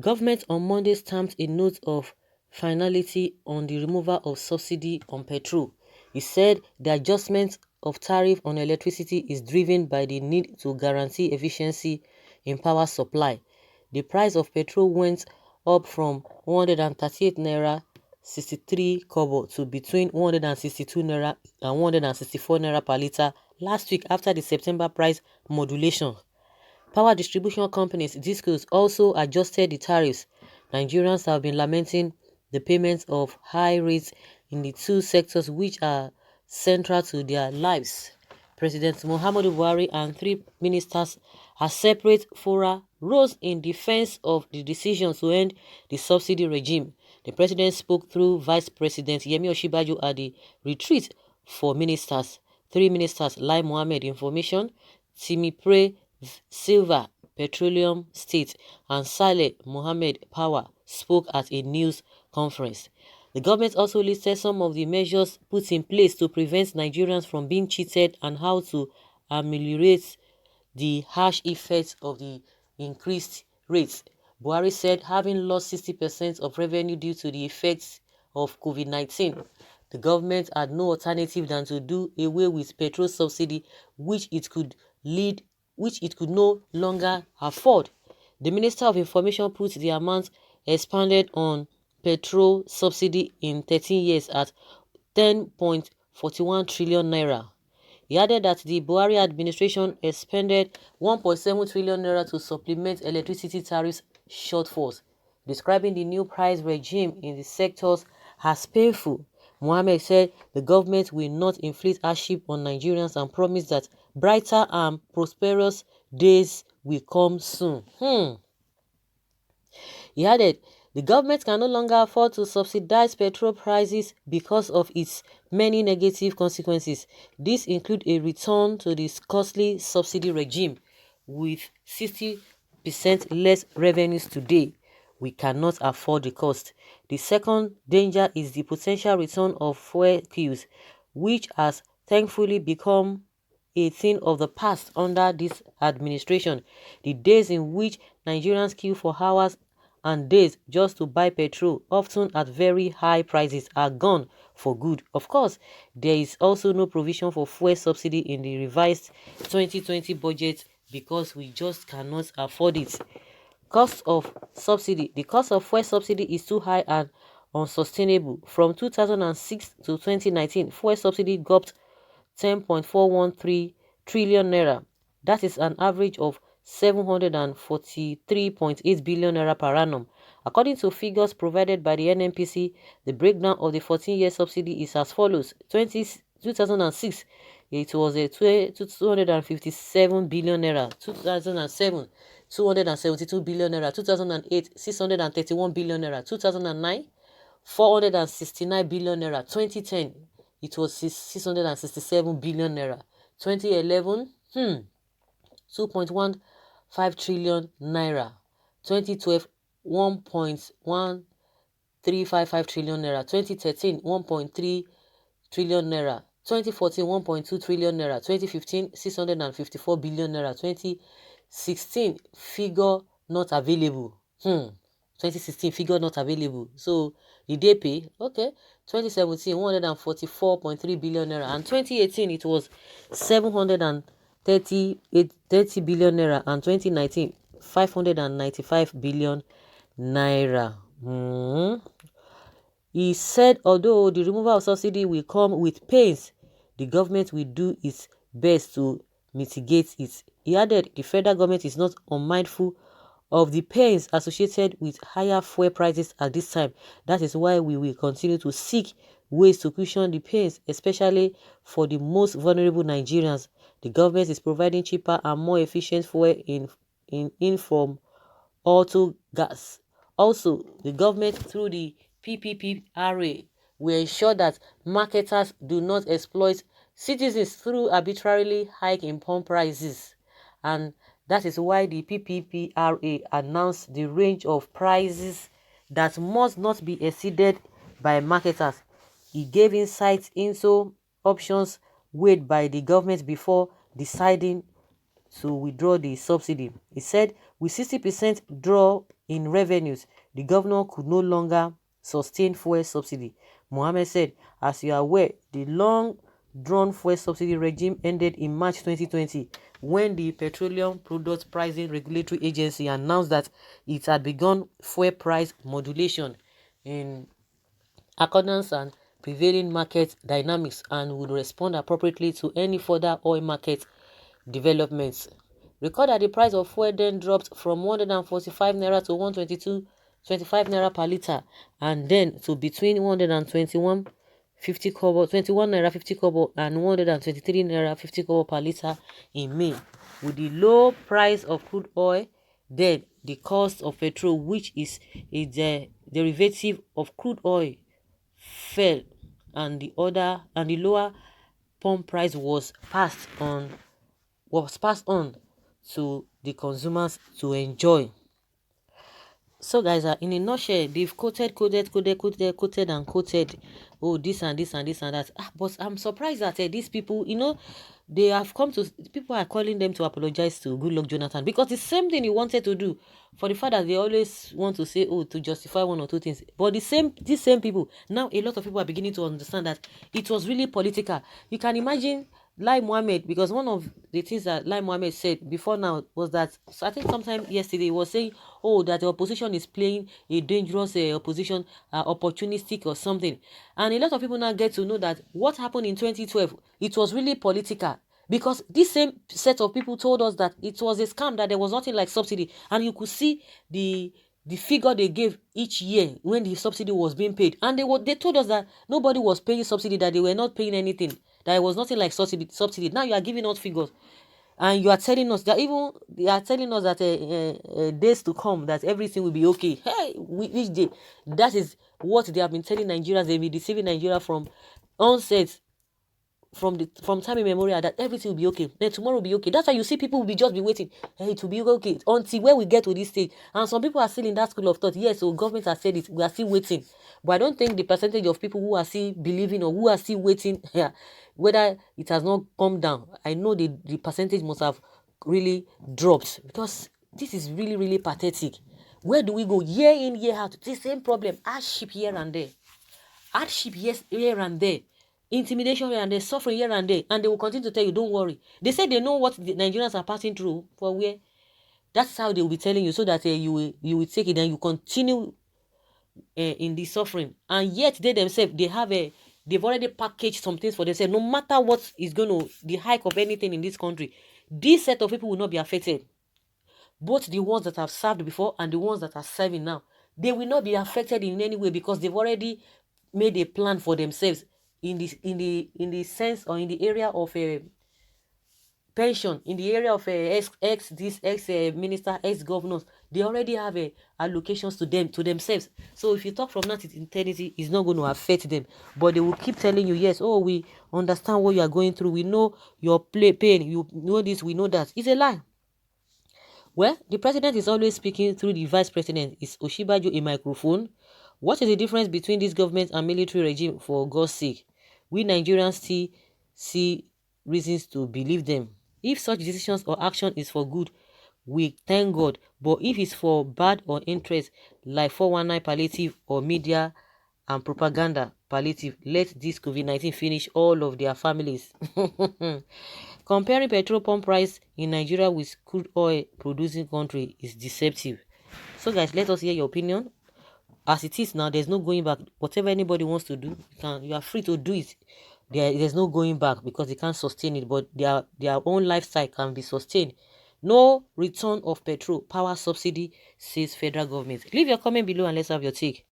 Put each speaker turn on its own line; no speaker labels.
Government on Monday stamped a note of finality on the removal of subsidy on petrol. It said the adjustment of tariff on electricity is driven by the need to guarantee efficiency in power supply. The price of petrol went up from 138 naira 63 kobo to between 162 naira and 164 naira per litre last week after the September price modulation. Power distribution companies discos also adjusted the tariffs. Nigerians have been lamenting the payment of high rates in the two sectors which are central to their lives. President Muhammadu Buhari and three ministers at separate fora rose in defense of the decision to end the subsidy regime. The president spoke through Vice President Yemi Osinbajo at the retreat for ministers. Three ministers, Lai Mohammed Information, Timipre Silva Petroleum State, and Saleh Mohammed Power spoke at a news conference. The government also listed some of the measures put in place to prevent Nigerians from being cheated and how to ameliorate the harsh effects of the increased rates. Buhari said having lost 60% of revenue due to the effects of COVID-19, the government had no alternative than to do away with petrol subsidy, which it could no longer afford. The Minister of Information put the amount expanded on petrol subsidy in 13 years at 10.41 trillion naira. He added that the Buhari administration expended 1.7 trillion naira to supplement electricity tariffs shortfalls, describing the new price regime in the sectors as painful. Mohammed said the government will not inflict hardship on Nigerians and promised that brighter and prosperous days will come soon. He added, the government can no longer afford to subsidize petrol prices because of its many negative consequences. These include a return to the costly subsidy regime with 60% less revenues today. We cannot afford the cost. The second danger is the potential return of fuel queues, which has thankfully become a thing of the past under this administration. The days in which Nigerians queue for hours and days just to buy petrol, often at very high prices, are gone for good. Of course, there is also no provision for fuel subsidy in the revised 2020 budget because we just cannot afford it. Cost of subsidy. The cost of fuel subsidy is too high and unsustainable. From 2006 to 2019, fuel subsidy got 10.413 trillion naira. That is an average of 743.8 billion naira per annum. According to figures provided by the NNPC, the breakdown of the 14-year subsidy is as follows. 2006, it was a 257 billion naira. 2007, 272 billion naira. 2008, 631 billion naira. 2009, 469 billion naira. 2010, it was 667 billion naira. 2011, 2.15 trillion naira. 2012, 1.1355 trillion naira. 2013, 1.3 trillion naira. 2014, 1.2 trillion naira. 2015, 654 billion naira. 2016, figure not available. 2016 figure not available. So did they pay? Okay. 2017, 144.3 billion naira. And 2018, it was 30 billion naira. And 2019, 595 billion naira. He said, although the removal of subsidy will come with pains, the government will do its best to mitigate it. He added, the federal government is not unmindful of the pains associated with higher fuel prices at this time. That is why we will continue to seek ways to cushion the pains, especially for the most vulnerable Nigerians. The government is providing cheaper and more efficient fuel in from auto gas. Also, the government through the PPPRA will ensure that marketers do not exploit citizens through arbitrarily hike in pump prices. And that is why the PPPRA announced the range of prices that must not be exceeded by marketers. He gave insights into options weighed by the government before deciding to withdraw the subsidy. He said, with 60% draw in revenues, the governor could no longer sustain fuel subsidy. Mohammed said, as you are aware, the long-drawn fuel subsidy regime ended in March 2020 when the Petroleum Product Pricing Regulatory Agency announced that it had begun fuel price modulation in accordance and prevailing market dynamics and would respond appropriately to any further oil market developments. Record that the price of fuel then dropped from 145 naira to 122.25 naira per litre, and then to between 121.50 kobo, 21 naira 50 kobo and 123 naira 50 kobo per litre in May. With the low price of crude oil, then the cost of petrol, which is a derivative of crude oil, fell, and the lower pump price was passed on to the consumers to enjoy. So guys, in a nutshell, they've quoted and quoted, oh, this and this and this and that. But I'm surprised that these people, they have come to, people are calling them to apologize to Goodluck Jonathan, because the same thing he wanted to do, for the fact that they always want to say, oh, to justify one or two things. But these same people, now a lot of people are beginning to understand that it was really political. You can imagine Lai Mohammed, because one of the things that Lai Mohammed said before now was that, so I think sometime yesterday, he was saying, oh, that the opposition is playing a dangerous opposition, opportunistic or something. And a lot of people now get to know that what happened in 2012, it was really political. Because this same set of people told us that it was a scam, that there was nothing like subsidy. And you could see the figure they gave each year when the subsidy was being paid. And they told us that nobody was paying subsidy, that they were not paying anything, that it was nothing like subsidy. Now you are giving us figures. And you are telling us that days to come, that everything will be okay. Hey, which day? That is what they have been telling Nigerians. They've been deceiving Nigeria from onset, from time immemorial, that everything will be okay. Then tomorrow will be okay. That's why you see people will just be waiting. Hey, it will be okay until when we get to this stage. And some people are still in that school of thought. Yes, so government has said it. We are still waiting. But I don't think the percentage of people who are still believing or who are still waiting, whether it has not come down. I know the percentage must have really dropped, because this is really, really pathetic. Where do we go? Year in, year out, the same problem. Hardship here and there. Hardship here and there. Intimidation here and there. Suffering here and there. And they will continue to tell you, don't worry. They say they know what the Nigerians are passing through, for where. That's how they will be telling you, so that you will take it and you continue in the suffering. And yet they themselves, they've already packaged some things for themselves. No matter what is going to, the hike of anything in this country, this set of people will not be affected. Both the ones that have served before and the ones that are serving now, they will not be affected in any way, because they've already made a plan for themselves in the sense, or in the area of a pension, in the area of ex minister, ex governors. They already have allocations to themselves. So if you talk from now to eternity, it's not going to affect them. But they will keep telling you, yes, oh, we understand what you are going through, we know your pain, you know this, we know that. It's a lie. Well, the president is always speaking through the vice president. Is Oshibajo a microphone? What is the difference between this government and military regime, for God's sake? We Nigerians still see reasons to believe them. If such decisions or action is for good, we thank God. But if it's for bad or interest, like 419 palliative or media and propaganda palliative, let this COVID-19 finish all of their families. Comparing petrol pump price in Nigeria with crude oil producing country is deceptive. So guys, let us hear your opinion. As it is now, there's no going back. Whatever anybody wants to do, you are free to do it. There's no going back, because they can't sustain it, but their own lifestyle can be sustained. No return of petrol power subsidy, says federal government. Leave your comment below and let's have your take.